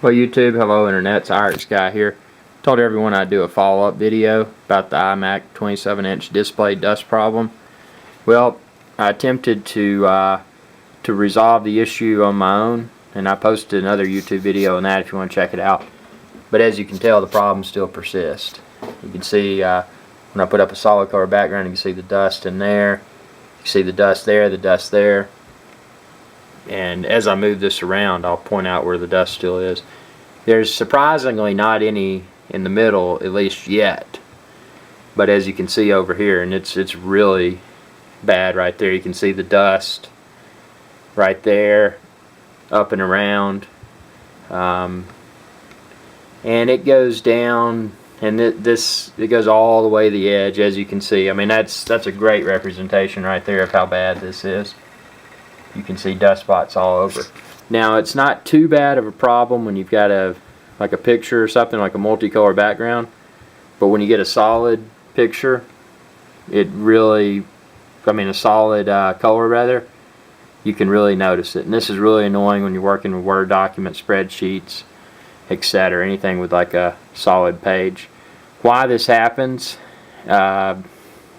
Well, YouTube, hello Internet, it's Irish Guy here. Told everyone I'd do a follow-up video about the iMac 27-inch display dust problem. Well, I attempted to resolve the issue on my own, and I posted another YouTube video on that if you want to check it out. But as you can tell, the problem still persists. You can see when I put up a solid color background, you can see the dust in there. You can see the dust there, the dust there. And as I move this around, I'll point out where the dust still is. There's surprisingly not any in the middle, at least yet. But as you can see over here, and it's really bad right there. You can see the dust right there, up and around. And it goes down, and it goes all the way to the edge, as you can see. I mean, that's a great representation right there of how bad this is. You can see dust spots all over. Now, it's not too bad of a problem when you've got like a picture or something, like a multicolor background. But when you get a solid picture, it really, a solid color rather, you can really notice it. And this is really annoying when you're working with Word documents, spreadsheets, etc. Anything with like a solid page. Why this happens? I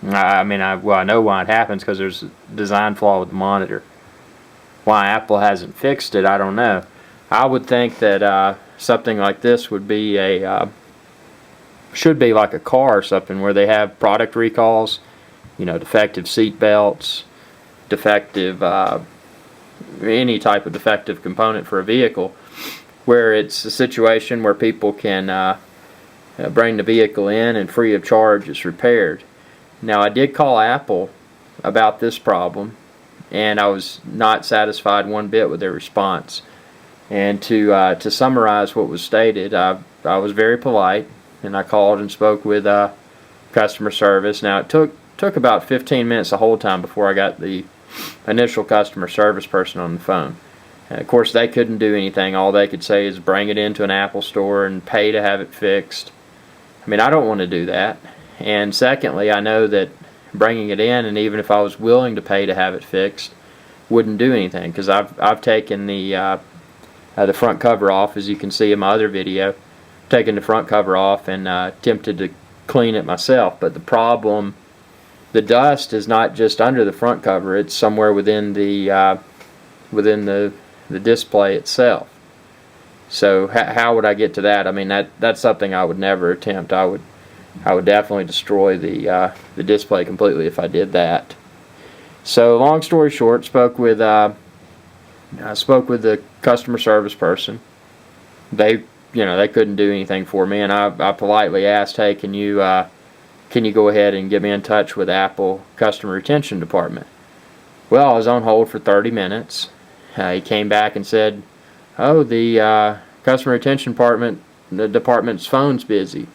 know why it happens, because there's a design flaw with the monitor. Why Apple hasn't fixed it, I don't know. I would think that something like this would be should be like a car or something, where they have product recalls, defective seat belts, defective any type of defective component for a vehicle, where it's a situation where people can bring the vehicle in and free of charge it's repaired. Now, I did call Apple about this problem, and I was not satisfied one bit with their response. And to summarize what was stated, I was very polite, and I called and spoke with customer service. Now, it took about 15 minutes the whole time before I got the initial customer service person on the phone. And of course, they couldn't do anything. All they could say is bring it into an Apple store and pay to have it fixed. I don't want to do that. And secondly, I know that bringing it in, and even if I was willing to pay to have it fixed, wouldn't do anything, because I've taken the front cover off, as you can see in my other video. Taken the front cover off and attempted to clean it myself. But the problem, the dust is not just under the front cover; it's somewhere within the display itself. So how would I get to that? That's something I would never attempt. I would definitely destroy the display completely if I did that. So, long story short, spoke with the customer service person. They couldn't do anything for me, and I politely asked, "Hey, can you go ahead and get me in touch with Apple Customer Retention Department?" Well, I was on hold for 30 minutes. He came back and said, "Oh, the Customer Retention Department's phone's busy."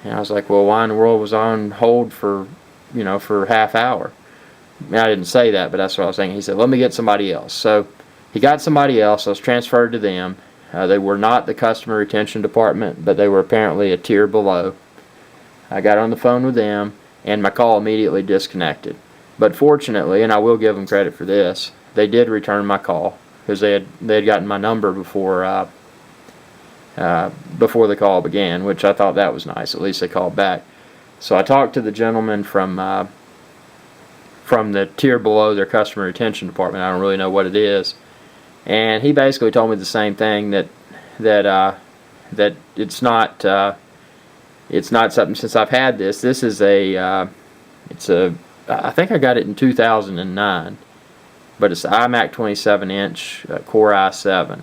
And I was like, "Well, why in the world was I on hold for a half hour?" I didn't say that, but that's what I was saying. He said, "Let me get somebody else." So he got somebody else. I was transferred to them. They were not the Customer Retention Department, but they were apparently a tier below. I got on the phone with them, and my call immediately disconnected. But fortunately, and I will give them credit for this, they did return my call, because they had gotten my number before the call began, which I thought that was nice. At least they called back. So I talked to the gentleman from the tier below their Customer Retention Department. I don't really know what it is, and he basically told me the same thing, that it's not something. Since I've had this. This is I think I got it in 2009, but it's an iMac 27-inch Core i7.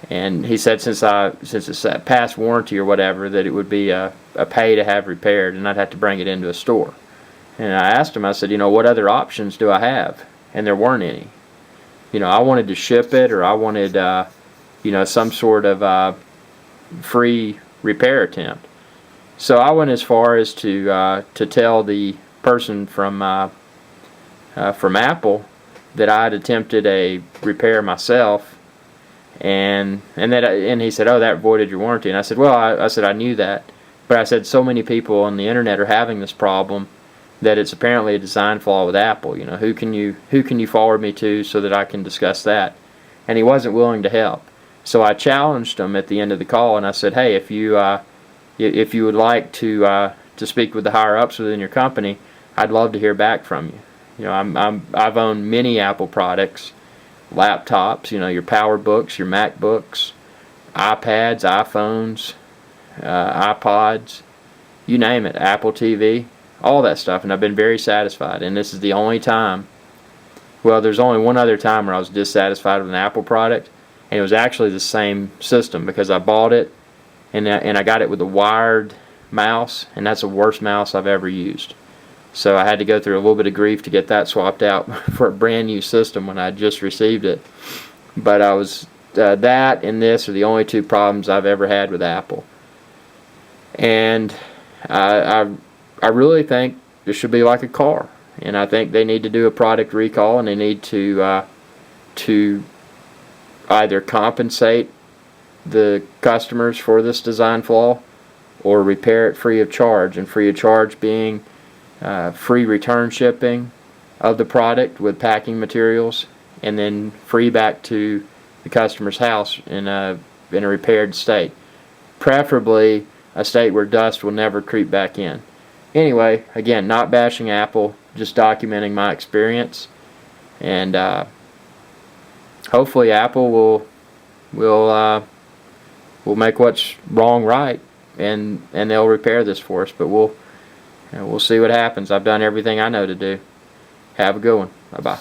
And he said since it's past warranty or whatever, that it would be a pay to have repaired, and I'd have to bring it into a store. And I asked him, I said, what other options do I have? And there weren't any. I wanted to ship it, or I wanted, some sort of free repair attempt. So I went as far as to tell the person from Apple that I had attempted a repair myself, and he said, "Oh, that voided your warranty." And I said, "Well, I knew that, but I said so many people on the internet are having this problem that it's apparently a design flaw with Apple. Who can you forward me to so that I can discuss that?" And he wasn't willing to help. So I challenged them at the end of the call, and I said, hey, if you would like to speak with the higher ups within your company, I'd love to hear back from you. You know, I've owned many Apple products, laptops, you know, your PowerBooks, your MacBooks, iPads, iPhones, iPods, you name it, Apple TV, all that stuff, and I've been very satisfied. And this is the only time, well, there's only one other time where I was dissatisfied with an Apple product, and it was actually the same system, because I bought it and I got it with a wired mouse, and that's the worst mouse I've ever used. So I had to go through a little bit of grief to get that swapped out for a brand new system when I just received it. But I was that and this are the only two problems I've ever had with Apple. And I really think this should be like a car, and I think they need to do a product recall, and they need to either compensate the customers for this design flaw or repair it free of charge, and free of charge being free return shipping of the product with packing materials, and then free back to the customer's house in a repaired state, preferably a state where dust will never creep back in. Anyway, again, not bashing Apple, just documenting my experience, and hopefully Apple will make what's wrong right, and they'll repair this for us. But we'll see what happens. I've done everything I know to do. Have a good one. Bye bye.